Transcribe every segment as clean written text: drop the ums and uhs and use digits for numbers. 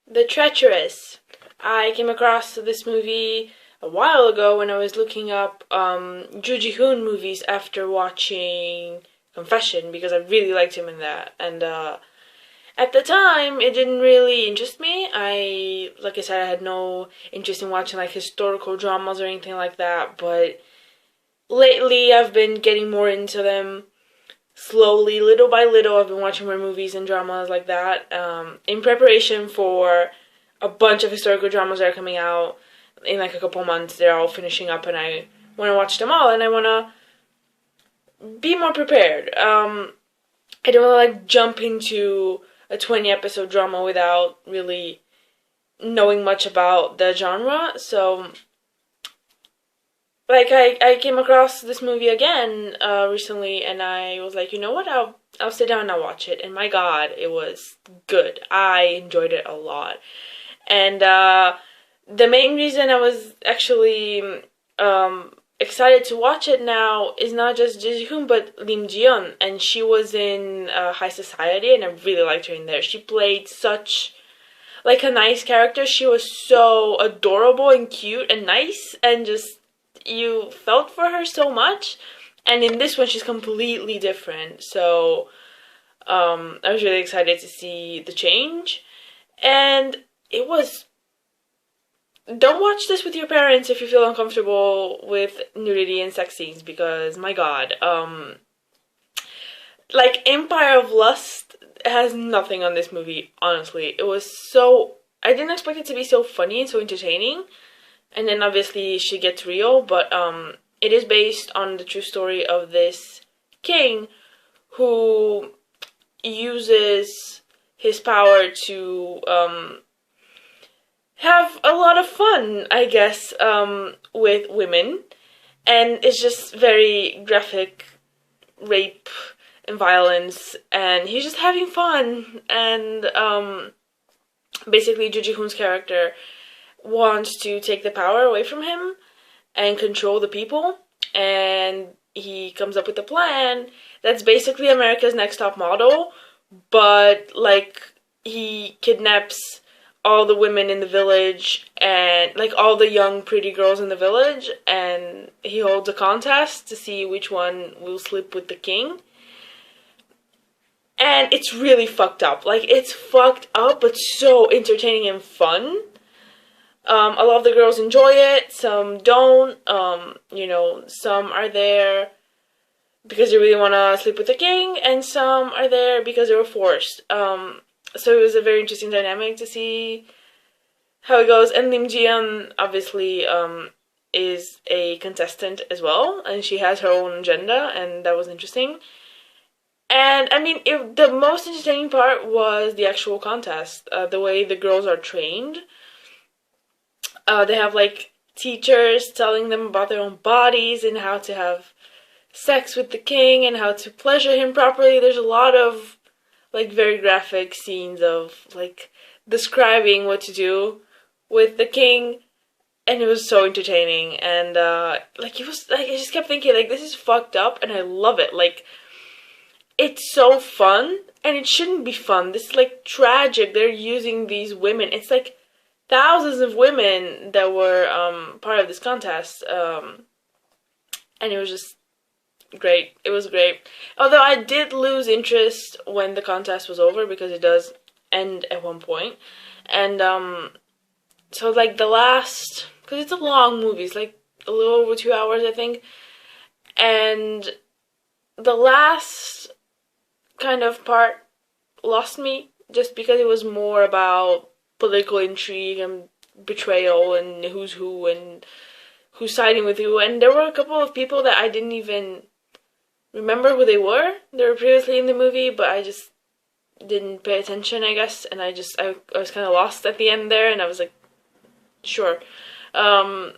The Treacherous. I came across this movie a while ago when I was looking up Joo Ji-hoon movies after watching Confession because I really liked him in that. And at the time, it didn't really interest me. Like I said, I had no interest in watching like historical dramas or anything like that. But lately, I've been getting more into them. Slowly, little by little, I've been watching more movies and dramas like that in preparation for a bunch of historical dramas that are coming out in like a couple months. They're all finishing up, and I want to watch them all, and I want to be more prepared. I don't want to like jump into a 20 episode drama without really knowing much about the genre. So like I came across this movie again recently, and I was like, you know what, I'll sit down and I'll watch it. And my god, it was good. I enjoyed it a lot. And the main reason I was actually excited to watch it now is not just Ji Ji-hoon but Lim Ji-yeon, and she was in High Society, and I really liked her in there. She played such like a nice character. She was so adorable and cute and nice, and just you felt for her so much. And in this one, she's completely different. So I was really excited to see the change. And it was... Don't watch this with your parents if you feel uncomfortable with nudity and sex scenes, because, my god, like, Empire of Lust has nothing on this movie, honestly. It was so... I didn't expect it to be so funny and so entertaining. And then obviously she gets real, but it is based on the true story of this king who uses his power to have a lot of fun, I guess, with women. And it's just very graphic rape and violence, and he's just having fun. And basically Joo Ji-hoon's character wants to take the power away from him and control the people, and he comes up with a plan that's basically America's Next Top Model, but like he kidnaps all the women in the village and like all the young pretty girls in the village, and he holds a contest to see which one will sleep with the king. And it's really fucked up. Like, it's fucked up, but so entertaining and fun. A lot of the girls enjoy it, some don't. Some are there because they really want to sleep with the king, and some are there because they were forced. So it was a very interesting dynamic to see how it goes. And Lim Ji-yeon obviously is a contestant as well, and she has her own agenda, and that was interesting. And I mean, the most entertaining part was the actual contest, the way the girls are trained. They have like teachers telling them about their own bodies and how to have sex with the king and how to pleasure him properly. There's a lot of like very graphic scenes of like describing what to do with the king, and it was so entertaining. And like it was like I just kept thinking like, this is fucked up and I love it. Like, it's so fun, and it shouldn't be fun. This is like tragic. They're using these women. It's like thousands of women that were part of this contest, and it was just great. It was great. Although I did lose interest when the contest was over, because it does end at one point. And so like the last, because it's a long movie, it's like a little over 2 hours, I think, and the last kind of part lost me, just because it was more about political intrigue and betrayal and who's who and who's siding with who. And there were a couple of people that I didn't even remember who they were. They were previously in the movie, but I just didn't pay attention, I guess. And I was kind of lost at the end there, and I was like, sure. I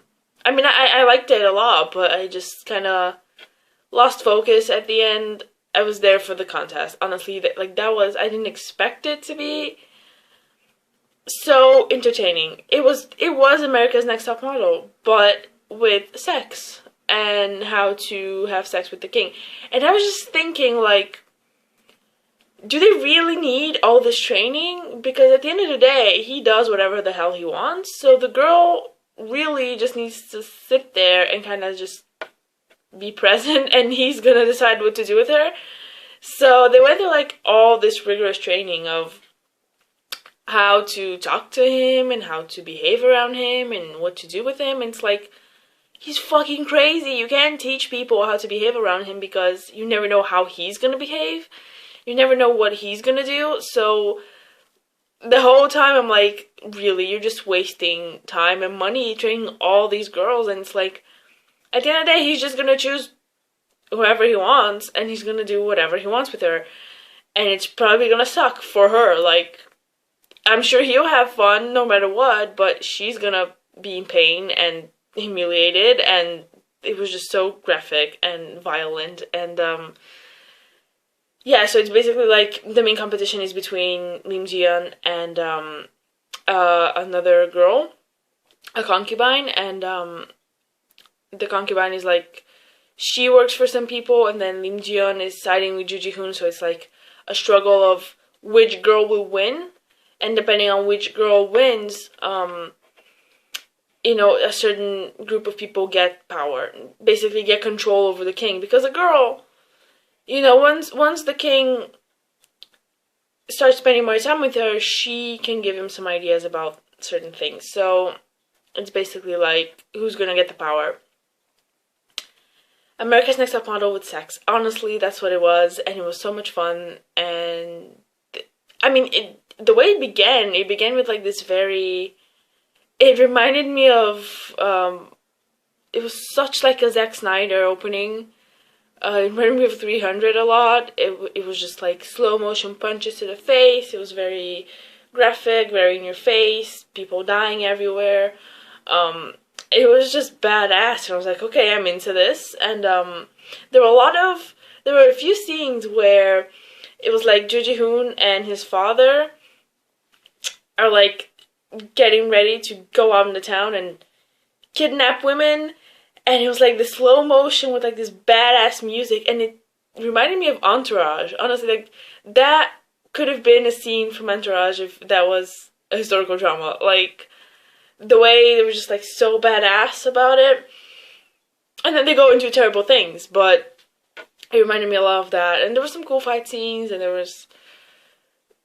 mean, I liked it a lot, but I just kind of lost focus at the end. I was there for the contest, honestly. That was, I didn't expect it to be so entertaining. It was America's Next Top Model, but with sex and how to have sex with the king. And I was just thinking, like, do they really need all this training? Because at the end of the day, he does whatever the hell he wants. So the girl really just needs to sit there and kind of just be present, and he's gonna decide what to do with her. So they went through like all this rigorous training of how to talk to him and how to behave around him and what to do with him. And it's like, he's fucking crazy. You can't teach people how to behave around him because you never know how he's gonna behave. You never know what he's gonna do. So the whole time I'm like, really, you're just wasting time and money training all these girls. And it's like, at the end of the day, he's just gonna choose whoever he wants, and he's gonna do whatever he wants with her. And it's probably gonna suck for her. Like, I'm sure he'll have fun no matter what, but she's gonna be in pain and humiliated, and it was just so graphic and violent. And yeah, so it's basically like the main competition is between Lim Ji-yeon and another girl, a concubine, and the concubine is like, she works for some people, and then Lim Ji-yeon is siding with Joo Ji-hoon, so it's like a struggle of which girl will win, and depending on which girl wins, you know, a certain group of people get power, basically get control over the king, because a girl, you know, once the king starts spending more time with her, she can give him some ideas about certain things. So it's basically like, who's gonna get the power? America's Next Top Model with sex. Honestly, that's what it was, and it was so much fun. And I mean, the way it began with like this very, it reminded me of, it was such like a Zack Snyder opening. It reminded me of 300 a lot. It was just like slow motion punches to the face. It was very graphic, very in your face, people dying everywhere. It was just badass, and I was like, okay, I'm into this. And there were a few scenes where it was like Joo Ji-hoon and his father are like getting ready to go out into town and kidnap women, and it was like the slow motion with like this badass music, and it reminded me of Entourage. Honestly, like, that could have been a scene from Entourage if that was a historical drama. Like, the way they were just like so badass about it, and then they go and do terrible things, but it reminded me a lot of that. And there were some cool fight scenes, and there was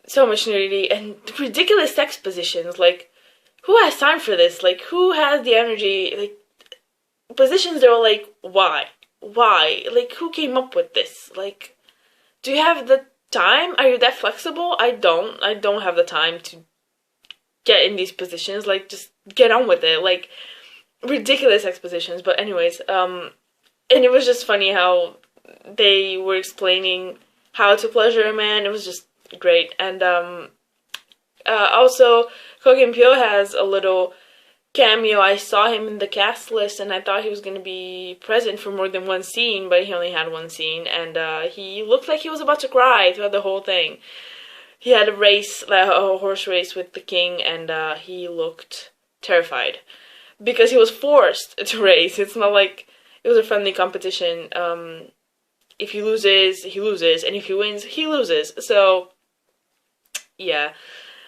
so much nudity and ridiculous sex positions. Like, who has time for this? Like, who has the energy? Like, positions that were like, why? Like, who came up with this? Like, do you have the time? Are you that flexible? I don't have the time to get in these positions. Like, just get on with it. Like, ridiculous expositions. But anyways, and it was just funny how they were explaining how to pleasure a man. It was just great. And also, Ko Kim-pyo has a little cameo. I saw him in the cast list, and I thought he was going to be present for more than one scene, but he only had one scene, and he looked like he was about to cry throughout the whole thing. He had a race, like a horse race with the king, and he looked terrified because he was forced to race. It's not like it was a friendly competition. If he loses, he loses, and if he wins, he loses. So, yeah.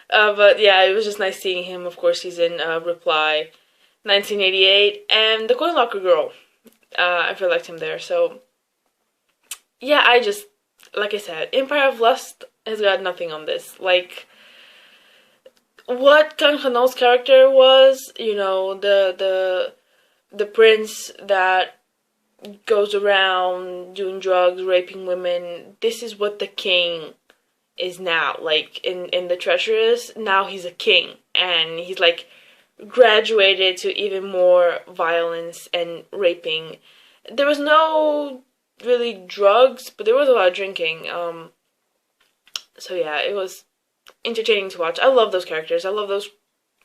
But yeah, it was just nice seeing him. Of course, he's in Reply 1988, and the Coin Locker Girl. I really liked him there. So, yeah, like I said, Empire of Lust has got nothing on this. Like, what Kang Han-ho's character was, you know, the prince that goes around doing drugs, raping women. This is what the king is now. Like, in the Treacherous, now he's a king, and he's like graduated to even more violence and raping. There was no really drugs, but there was a lot of drinking. So yeah, it was entertaining to watch. I love those characters. I love those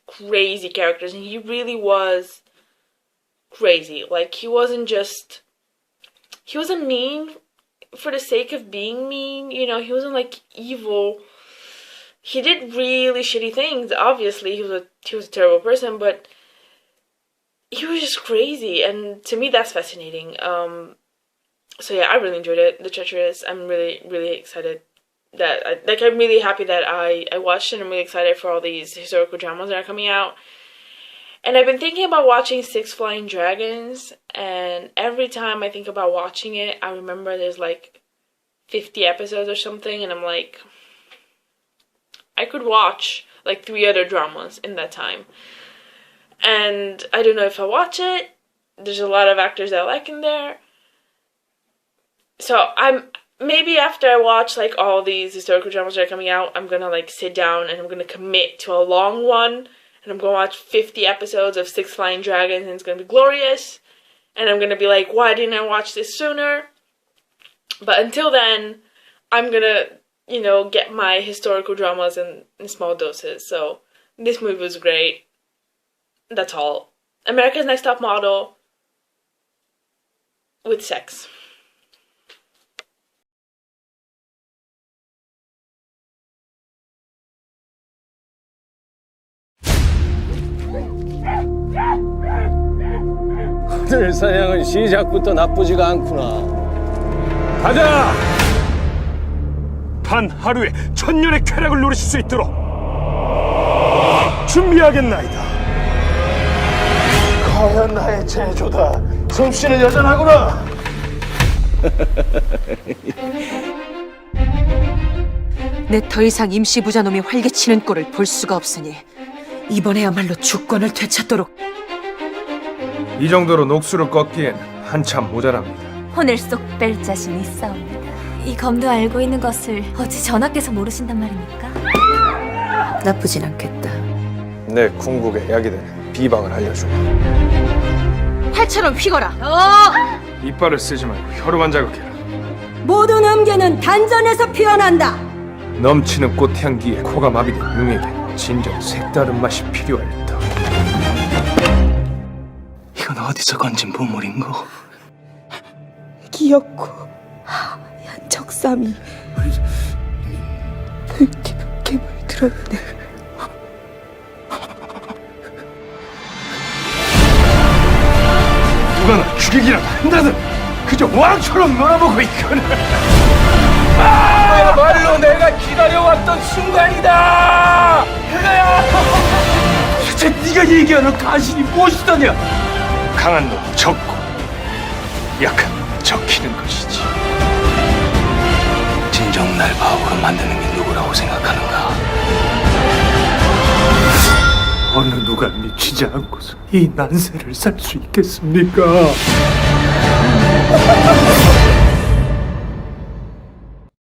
crazy characters, and he really was crazy. Like, he wasn't mean for the sake of being mean, you know. He wasn't like evil. He did really shitty things. Obviously, he was a terrible person, but he was just crazy, and to me, that's fascinating. So yeah, I really enjoyed it. The Treacherous. I'm really, really excited I'm really happy that I watched it. I'm really excited for all these historical dramas that are coming out. And I've been thinking about watching Six Flying Dragons, and every time I think about watching it, I remember there's like 50 episodes or something, and I'm like, I could watch like 3 other dramas in that time. And I don't know if I watch it. There's a lot of actors that I like in there. So maybe after I watch like all these historical dramas that are coming out, I'm gonna like sit down and I'm gonna commit to a long one. And I'm going to watch 50 episodes of Six Flying Dragons, and it's going to be glorious. And I'm going to be like, why didn't I watch this sooner? But until then, I'm going to, get my historical dramas in small doses. So this movie was great. That's all. America's Next Top Model with sex. 오늘 사냥은 시작부터 나쁘지가 않구나. 가자! 단 하루에 1000년의 쾌락을 누리실 수 있도록 준비하겠나이다. 과연 나의 제조다. 솜씨는 여전하구나. 내 더 이상 임시부자놈이 활개치는 꼴을 볼 수가 없으니 이번에야말로 주권을 되찾도록. 이 정도로 녹수를 꺾기엔 한참 모자랍니다. 혼을 쏙 뺄 자신 있사옵니다. 이 검도 알고 있는 것을 어찌 전하께서 모르신단 말입니까? 나쁘진 않겠다. 내 궁극에 약이 되는 비방을 알려줘. 활처럼 휘거라. 이빨을 쓰지 말고 혀로만 자극해라. 모든 음계는 단전에서 피어난다. 넘치는 꽃향기에 코가 마비된 용에겐 진정 색다른 맛이 필요할 터. 이건 어디서 건진 보물인고? 귀엽고 하얀 적삼이 깊게 물들었네. 누가 나 죽이기라도 한다든 그저 왕처럼 놀아보고 있거늘. 말로 내가 기다려왔던 순간이다. 대체 네가 얘기하는 가신이 무엇이더냐? 강한 놈 적고 약한 놈 적히는 것이지. 진정 날 바보로 만드는 게 누구라고 생각하는가? 어느 누가 미치지 않고서 이 난세를 살 수 있겠습니까?